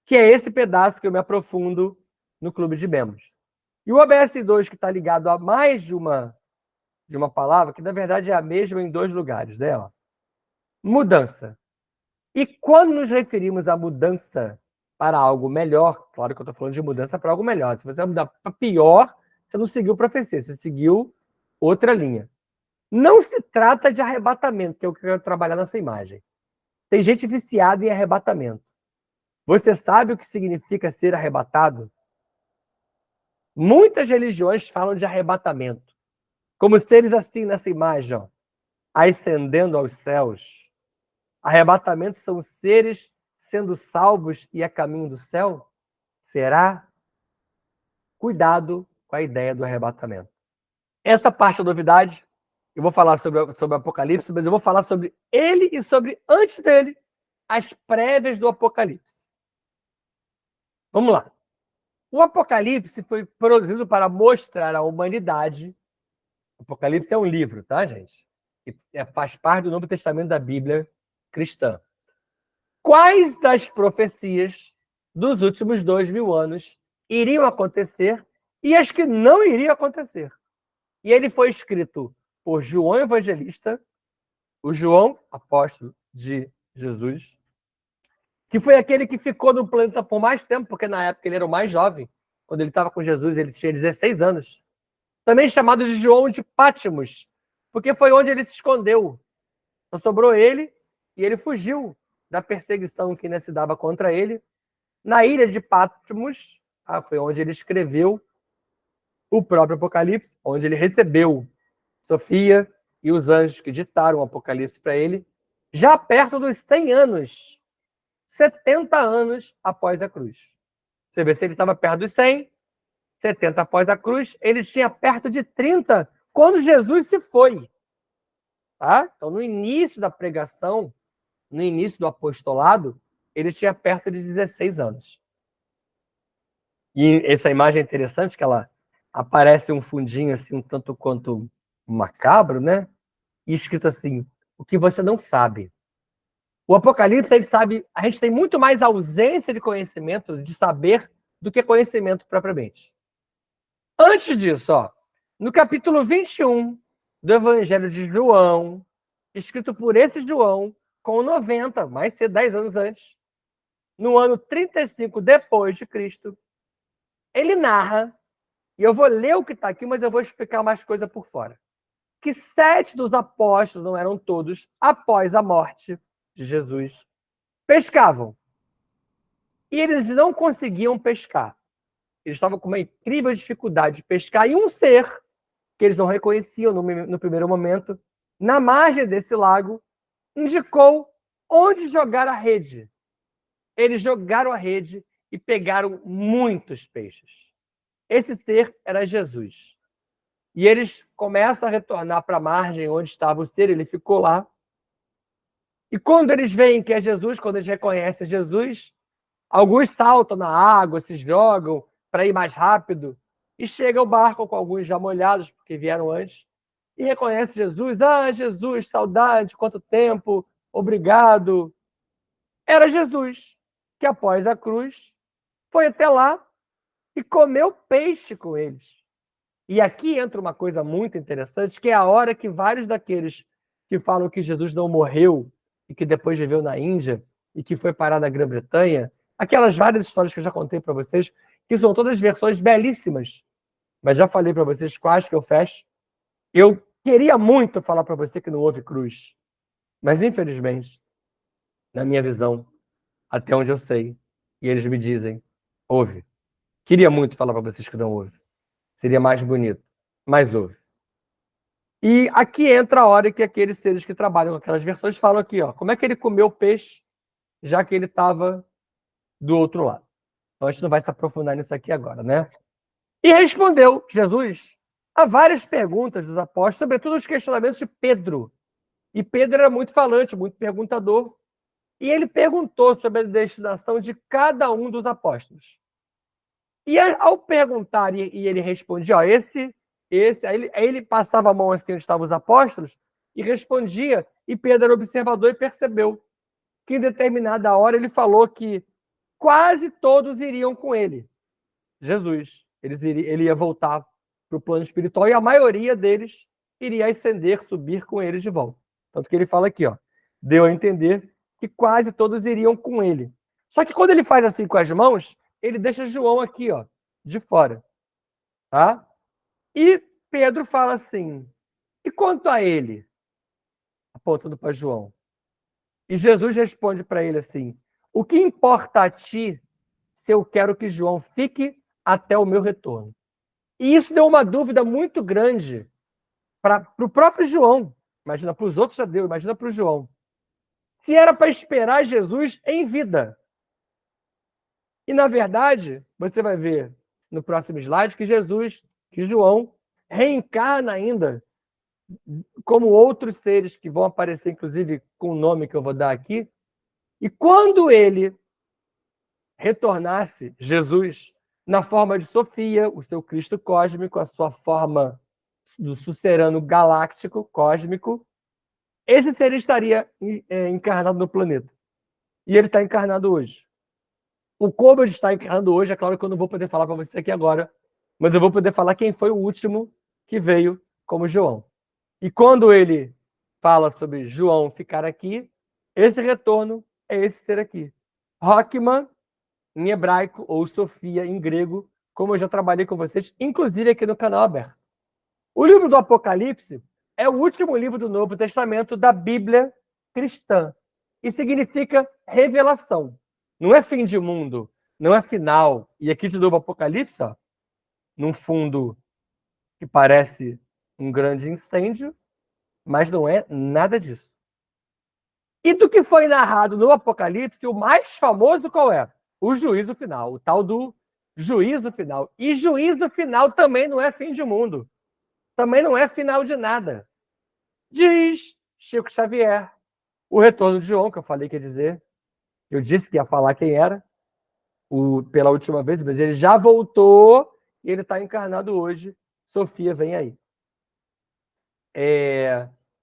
que é esse pedaço que eu me aprofundo no clube de membros. E o OBS 2, que está ligado a mais de uma palavra, que na verdade é a mesma em dois lugares, né? Ó. Mudança. E quando nos referimos à mudança para algo melhor, claro que eu estou falando de mudança para algo melhor. Se você vai mudar para pior, você não seguiu profecia, você seguiu outra linha. Não se trata de arrebatamento, que é o que eu quero trabalhar nessa imagem. Tem gente viciada em arrebatamento. Você sabe o que significa ser arrebatado? Muitas religiões falam de arrebatamento, como seres assim nessa imagem, ó, ascendendo aos céus. Arrebatamento são seres sendo salvos e a caminho do céu? Será? Cuidado com a ideia do arrebatamento. Essa parte da novidade, eu vou falar sobre o Apocalipse, mas eu vou falar sobre ele e sobre, antes dele, as prévias do Apocalipse. Vamos lá. O Apocalipse foi produzido para mostrar à humanidade. O Apocalipse é um livro, tá, gente? E faz parte do Novo Testamento da Bíblia cristã. Quais das profecias dos últimos 2000 anos iriam acontecer e as que não iriam acontecer? E ele foi escrito por João Evangelista, o João, apóstolo de Jesus, que foi aquele que ficou no planeta por mais tempo, porque na época ele era o mais jovem. Quando ele estava com Jesus, ele tinha 16 anos. Também chamado de João de Pátimos, porque foi onde ele se escondeu. Só sobrou ele e ele fugiu da perseguição que ainda se dava contra ele. Na ilha de Patmos, foi onde ele escreveu o próprio Apocalipse, onde ele recebeu Sofia e os anjos que ditaram o Apocalipse para ele, já perto dos 100 anos, 70 anos após a cruz. Você vê se ele estava perto dos 100, 70 após a cruz, ele tinha perto de 30 quando Jesus se foi. Tá? Então, no início da pregação, no início do apostolado, ele tinha perto de 16 anos. E essa imagem é interessante, que ela aparece um fundinho assim, um tanto quanto macabro, né? E escrito assim, o que você não sabe. O Apocalipse, ele sabe, a gente tem muito mais ausência de conhecimento, de saber, do que conhecimento propriamente. Antes disso, ó, no capítulo 21 do Evangelho de João, escrito por esse João, com 90, mais cedo, 10 anos antes, no ano 35 depois de Cristo, ele narra, e eu vou ler o que está aqui, mas eu vou explicar mais coisa por fora, que 7 dos apóstolos, não eram todos, após a morte de Jesus, pescavam. E eles não conseguiam pescar. Eles estavam com uma incrível dificuldade de pescar. E um ser, que eles não reconheciam no primeiro momento, na margem desse lago, indicou onde jogar a rede. Eles jogaram a rede e pegaram muitos peixes. Esse ser era Jesus. E eles começam a retornar para a margem onde estava o ser, ele ficou lá. E quando eles veem que é Jesus, quando eles reconhecem Jesus, Alguns saltam na água, se jogam para ir mais rápido, e chega o barco com alguns já molhados, porque vieram antes, e reconhece Jesus. Ah, Jesus, saudade, quanto tempo, obrigado. Era Jesus, que após a cruz, foi até lá e comeu peixe com eles. E aqui entra uma coisa muito interessante, que é a hora que vários daqueles que falam que Jesus não morreu e que depois viveu na Índia e que foi parar na Grã-Bretanha, aquelas várias histórias que eu já contei para vocês, que são todas versões belíssimas, mas já falei para vocês quais que eu fecho. Eu queria muito falar para você que não houve cruz, mas infelizmente, na minha visão, até onde eu sei, e eles me dizem, houve. Queria muito falar para vocês que não houve. Seria mais bonito, mas houve. E aqui entra a hora que aqueles seres que trabalham com aquelas versões falam aqui, ó, como é que ele comeu peixe, já que ele estava do outro lado. Então a gente não vai se aprofundar nisso aqui agora, né? E respondeu Jesus a várias perguntas dos apóstolos, sobretudo os questionamentos de Pedro. E Pedro era muito falante, muito perguntador. E ele perguntou sobre a destinação de cada um dos apóstolos. E ao perguntar, e ele respondia, ó, esse, aí ele passava a mão assim onde estavam os apóstolos e respondia, e Pedro era observador e percebeu que em determinada hora ele falou que quase todos iriam com ele. Jesus. Ele ia voltar para o plano espiritual e a maioria deles iria ascender, subir com eles de volta. Tanto que ele fala aqui, ó, deu a entender que quase todos iriam com ele. Só que quando ele faz assim com as mãos, ele deixa João aqui, ó, de fora. Tá? E Pedro fala assim, e quanto a ele? Apontando para João. E Jesus responde para ele assim, o que importa a ti se eu quero que João fique até o meu retorno? E isso deu uma dúvida muito grande para o próprio João. Imagina, para os outros já deu, imagina para o João. Se era para esperar Jesus em vida. E, na verdade, você vai ver no próximo slide que João, reencarna ainda como outros seres que vão aparecer, inclusive, com o nome que eu vou dar aqui. E quando ele retornasse, Jesus, na forma de Sofia, o seu Cristo cósmico, a sua forma do sucerano galáctico, cósmico, esse ser estaria encarnado no planeta. E ele está encarnado hoje. O como ele está encarnado hoje, é claro que eu não vou poder falar para você aqui agora, mas eu vou poder falar quem foi o último que veio como João. E quando ele fala sobre João ficar aqui, esse retorno é esse ser aqui. Rockman, em hebraico, ou Sofia, em grego, como eu já trabalhei com vocês, inclusive aqui no canal aberto. O livro do Apocalipse é o último livro do Novo Testamento da Bíblia cristã. E significa revelação. Não é fim de mundo, não é final. E aqui de novo Apocalipse, ó, num fundo que parece um grande incêndio, mas não é nada disso. E do que foi narrado no Apocalipse, o mais famoso qual é? O juízo final, o tal do juízo final. E juízo final também não é fim de mundo. Também não é final de nada. Diz Chico Xavier, o retorno de João, que eu falei que ia dizer, eu disse que ia falar quem era, pela última vez, mas ele já voltou e ele está encarnado hoje. Sofia, vem aí.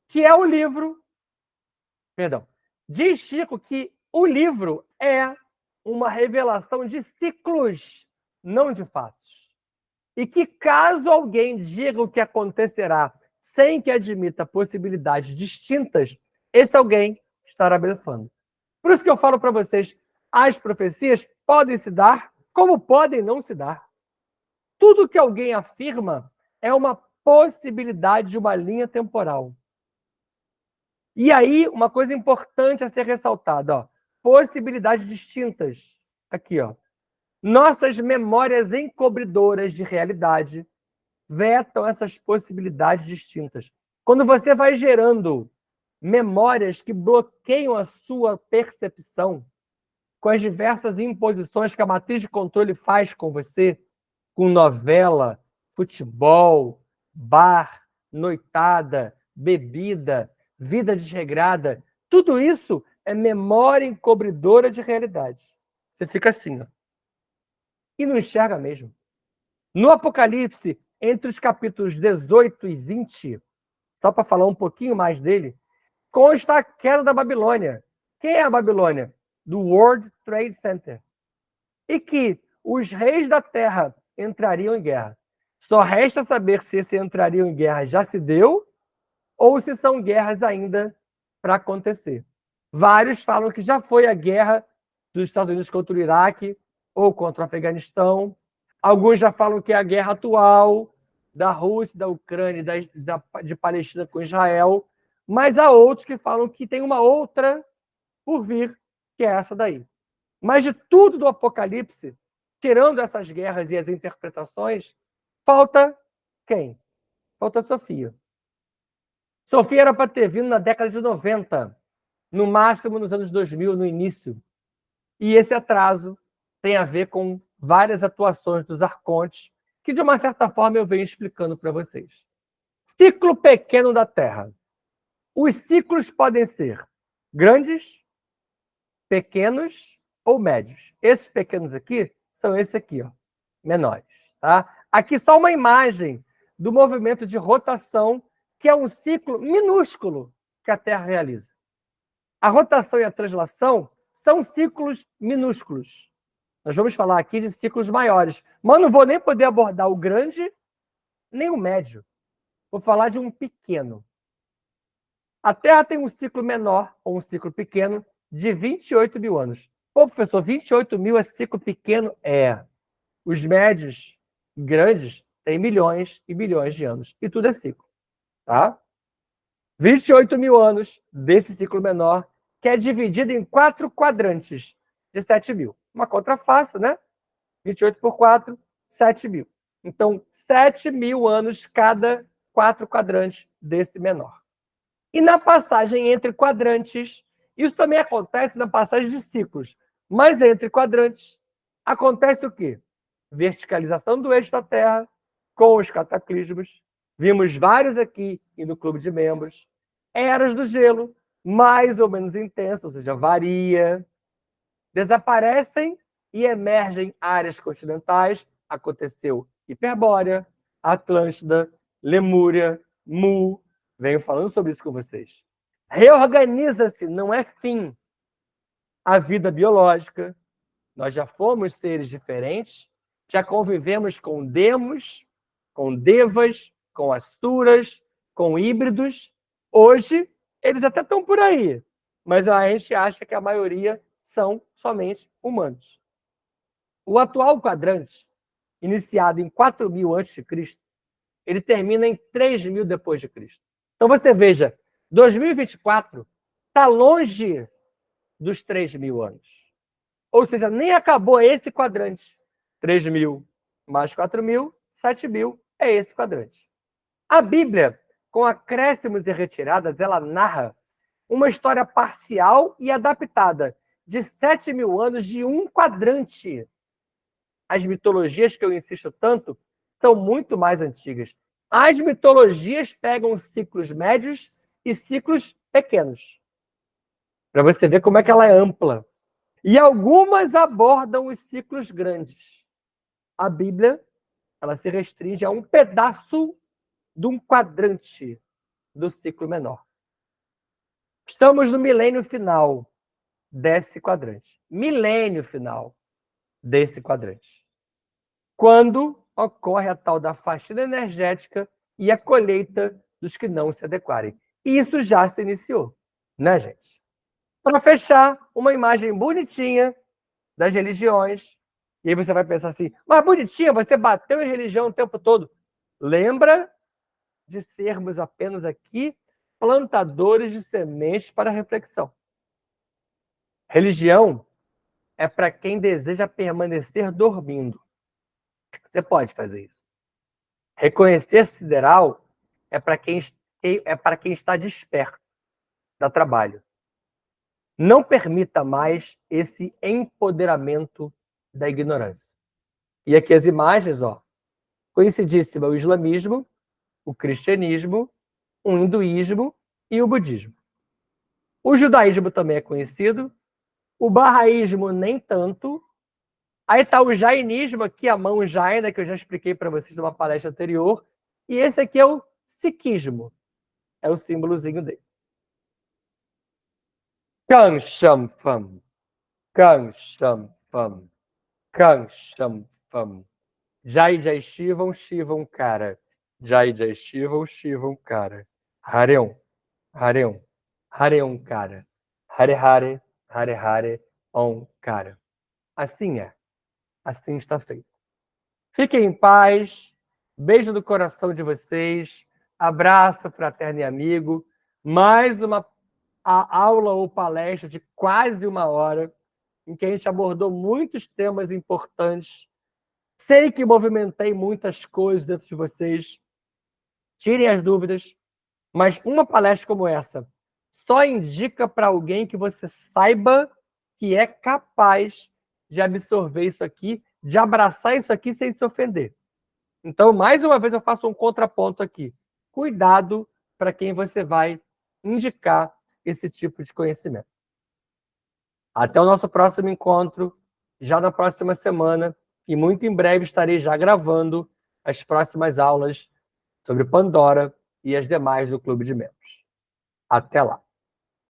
Que é o livro... Perdão. Diz Chico que o livro é uma revelação de ciclos, não de fatos. E que caso alguém diga o que acontecerá sem que admita possibilidades distintas, esse alguém estará blefando. Por isso que eu falo para vocês, as profecias podem se dar, como podem não se dar. Tudo que alguém afirma é uma possibilidade de uma linha temporal. E aí, uma coisa importante a ser ressaltada, ó, possibilidades distintas. Aqui, ó. Nossas memórias encobridoras de realidade vetam essas possibilidades distintas. Quando você vai gerando memórias que bloqueiam a sua percepção, com as diversas imposições que a matriz de controle faz com você, com novela, futebol, bar, noitada, bebida, vida desregrada, tudo isso é memória encobridora de realidade. Você fica assim, ó. E não enxerga mesmo. No Apocalipse, entre os capítulos 18 e 20, só para falar um pouquinho mais dele, consta a queda da Babilônia. Quem é a Babilônia? Do World Trade Center. E que os reis da terra entrariam em guerra. Só resta saber se esse entrariam em guerra já se deu ou se são guerras ainda para acontecer. Vários falam que já foi a guerra dos Estados Unidos contra o Iraque ou contra o Afeganistão. Alguns já falam que é a guerra atual da Rússia, da Ucrânia, de Palestina com Israel. Mas há outros que falam que tem uma outra por vir, que é essa daí. Mas de tudo do Apocalipse, tirando essas guerras e as interpretações, falta quem? Falta Sofia. Sofia era para ter vindo na década de 90, no máximo nos anos 2000, no início. E esse atraso tem a ver com várias atuações dos arcontes, que de uma certa forma eu venho explicando para vocês. Ciclo pequeno da Terra. Os ciclos podem ser grandes, pequenos ou médios. Esses pequenos aqui são esses aqui, ó, menores. Tá? Aqui só uma imagem do movimento de rotação, que é um ciclo minúsculo que a Terra realiza. A rotação e a translação são ciclos minúsculos. Nós vamos falar aqui de ciclos maiores, mas não vou nem poder abordar o grande nem o médio. Vou falar de um pequeno. A Terra tem um ciclo menor, ou um ciclo pequeno, de 28 mil anos. Pô, professor, 28 mil é ciclo pequeno? É. Os médios, grandes, têm milhões e bilhões de anos. E tudo é ciclo. Tá? 28 mil anos desse ciclo menor, que é dividido em 4 quadrantes de 7 mil. Uma conta fácil, né? 28 por 4, 7 mil. Então, 7 mil anos cada 4 quadrantes desse menor. E na passagem entre quadrantes, isso também acontece na passagem de ciclos, mas entre quadrantes acontece o quê? Verticalização do eixo da Terra com os cataclismos. Vimos vários aqui e no clube de membros. Eras do gelo, mais ou menos intensa, ou seja, varia. Desaparecem e emergem áreas continentais. Aconteceu Hiperbórea, Atlântida, Lemúria, Mu. Venho falando sobre isso com vocês. Reorganiza-se, não é fim. A vida biológica. Nós já fomos seres diferentes, já convivemos com demos, com devas, com asuras, com híbridos. Hoje, eles até estão por aí, mas a gente acha que a maioria são somente humanos. O atual quadrante, iniciado em 4.000 a.C., ele termina em 3.000 depois de Cristo. Então você veja, 2024 está longe dos 3.000 anos. Ou seja, nem acabou esse quadrante. 3.000 mais 4.000, 7.000 é esse quadrante. A Bíblia, com acréscimos e retiradas, ela narra uma história parcial e adaptada de 7.000 anos de um quadrante. As mitologias que eu insisto tanto são muito mais antigas. As mitologias pegam ciclos médios e ciclos pequenos. Para você ver como é que ela é ampla. E algumas abordam os ciclos grandes. A Bíblia, ela se restringe a um pedaço de um quadrante do ciclo menor. Estamos no milênio final desse quadrante. Milênio final desse quadrante. Quando ocorre a tal da faxina energética e a colheita dos que não se adequarem. Isso já se iniciou, né, gente? Para fechar, uma imagem bonitinha das religiões. E aí você vai pensar assim, mas bonitinha, você bateu em religião o tempo todo. Lembra de sermos apenas aqui plantadores de sementes para reflexão. Religião é para quem deseja permanecer dormindo. Você pode fazer isso. Reconhecer sideral é para quem está desperto. Dá trabalho. Não permita mais esse empoderamento da ignorância. E aqui as imagens, ó, conhecidíssima, o islamismo, o cristianismo, o hinduísmo e o budismo. O judaísmo também é conhecido, o bahaísmo nem tanto, Aí está o jainismo aqui, a mão jaina, que eu já expliquei para vocês numa palestra anterior. E esse aqui é o sikhismo. É o símbolozinho dele. Kang Sham Pham. Kang Sham Pham. Kang Sham Pham. Jai Jai Shivam, Shivam Kara. Jai Jai Shivam, Shivam Kara. Hareum, Hareum, Hareum Kara. Hare Hare, Hare Hare, Om Kara. Assim é. Assim está feito. Fiquem em paz. Beijo do coração de vocês. Abraço fraterno e amigo. Mais uma aula ou palestra de quase 1 hora, em que a gente abordou muitos temas importantes. Sei que movimentei muitas coisas dentro de vocês. Tirem as dúvidas. Mas uma palestra como essa só indica para alguém que você saiba que é capaz de absorver isso aqui, de abraçar isso aqui sem se ofender. Então, mais uma vez, eu faço um contraponto aqui. Cuidado para quem você vai indicar esse tipo de conhecimento. Até o nosso próximo encontro, já na próxima semana, e muito em breve estarei já gravando as próximas aulas sobre Pandora e as demais do Clube de Membros. Até lá!